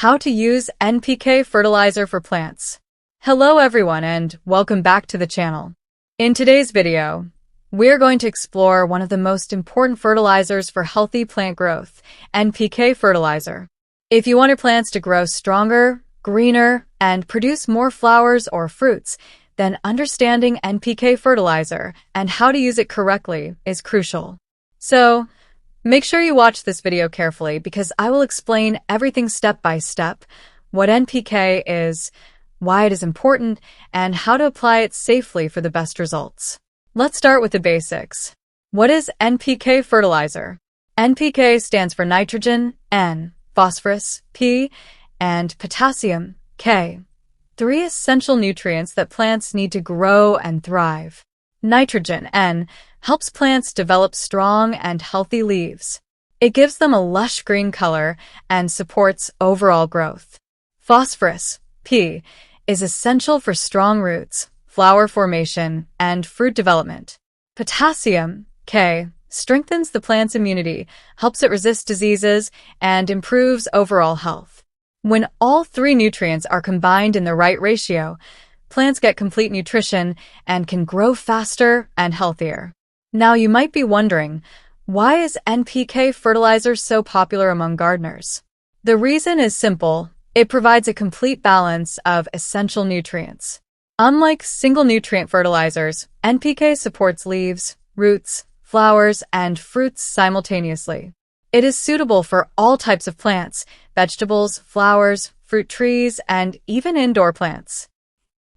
How to use NPK fertilizer for plants. Hello everyone and welcome back to the channel. In today's video, we're going to explore one of the most important fertilizers for healthy plant growth, NPK fertilizer. If you want your plants to grow stronger, greener, and produce more flowers or fruits, then understanding NPK fertilizer and how to use it correctly is crucial. So, make sure you watch this video carefully because I will explain everything step by step, what NPK is, why it is important, and how to apply it safely for the best results. Let's start with the basics. What is NPK fertilizer? NPK stands for nitrogen, N, phosphorus, P, and potassium, K. Three essential nutrients that plants need to grow and thrive. Nitrogen, N, helps plants develop strong and healthy leaves. It gives them a lush green color and supports overall growth. Phosphorus, P, is essential for strong roots, flower formation, and fruit development. Potassium, K, strengthens the plant's immunity, helps it resist diseases, and improves overall health. When all three nutrients are combined in the right ratio, plants get complete nutrition and can grow faster and healthier. Now you might be wondering, why is NPK fertilizer so popular among gardeners? The reason is simple. It provides a complete balance of essential nutrients. Unlike single nutrient fertilizers, NPK supports leaves, roots, flowers, and fruits simultaneously. It is suitable for all types of plants, vegetables, flowers, fruit trees, and even indoor plants.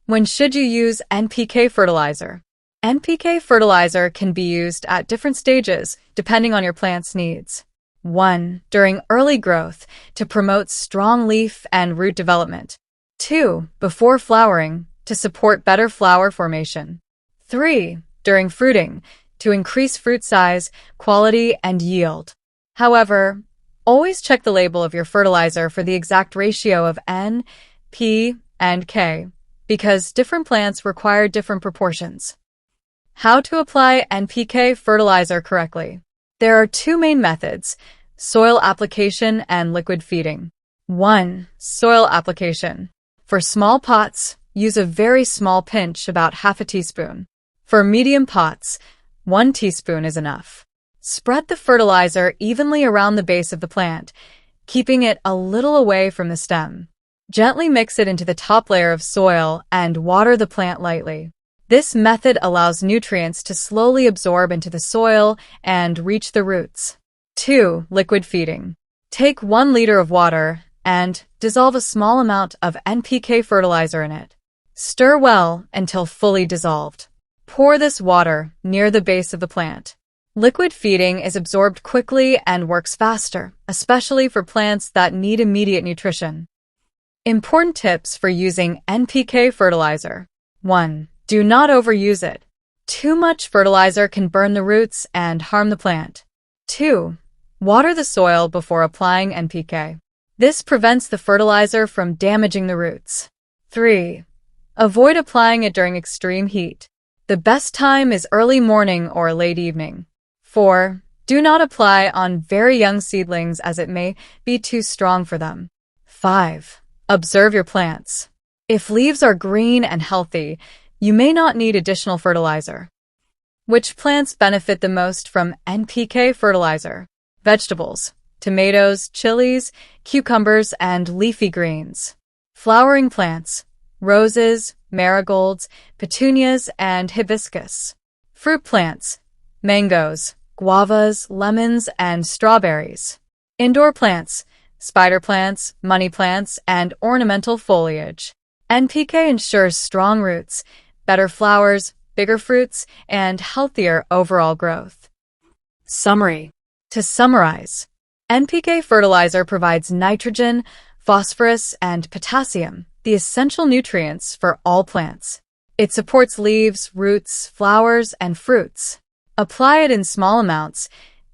When should you use NPK fertilizer? NPK fertilizer can be used at different stages depending on your plant's needs. 1. During early growth to promote strong leaf and root development. 2. Before flowering to support better flower formation. 3. During fruiting to increase fruit size, quality, and yield. However, always check the label of your fertilizer for the exact ratio of N, P, and K, because different plants require different proportions. How to apply NPK fertilizer correctly. There are two main methods, soil application and liquid feeding. 1. Soil application. For small pots, use a very small pinch, about half a teaspoon. For medium pots, 1 teaspoon is enough. Spread the fertilizer evenly around the base of the plant, keeping it a little away from the stem. Gently mix it into the top layer of soil and water the plant lightly. This method allows nutrients to slowly absorb into the soil and reach the roots. 2. Liquid feeding. Take 1 liter of water and dissolve a small amount of NPK fertilizer in it. Stir well until fully dissolved. Pour this water near the base of the plant. Liquid feeding is absorbed quickly and works faster, especially for plants that need immediate nutrition. Important tips for using NPK fertilizer. 1. Do not overuse it. Too much fertilizer can burn the roots and harm the plant. 2. Water the soil before applying NPK. This prevents the fertilizer from damaging the roots. 3. Avoid applying it during extreme heat. The best time is early morning or late evening. 4. Do not apply on very young seedlings as it may be too strong for them. 5. Observe your plants. If leaves are green and healthy, you may not need additional fertilizer. Which plants benefit the most from NPK fertilizer? Vegetables, tomatoes, chilies, cucumbers, and leafy greens. Flowering plants, roses, marigolds, petunias, and hibiscus. Fruit plants, mangoes, guavas, lemons, and strawberries. Indoor plants, spider plants, money plants, and ornamental foliage. NPK ensures strong roots, better flowers, bigger fruits, and healthier overall growth. Summary. To summarize, NPK fertilizer provides nitrogen, phosphorus, and potassium, the essential nutrients for all plants. It supports leaves, roots, flowers, and fruits. Apply it in small amounts,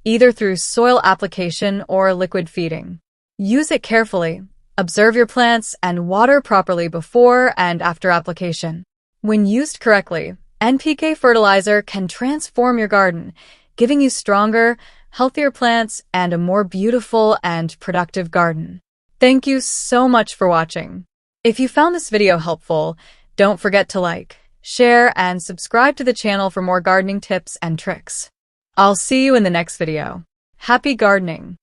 either through soil application or liquid feeding. Use it carefully. Observe your plants and water properly before and after application. When used correctly, NPK fertilizer can transform your garden, giving you stronger, healthier plants and a more beautiful and productive garden. Thank you so much for watching. If you found this video helpful, don't forget to like, share, and subscribe to the channel for more gardening tips and tricks. I'll see you in the next video. Happy gardening!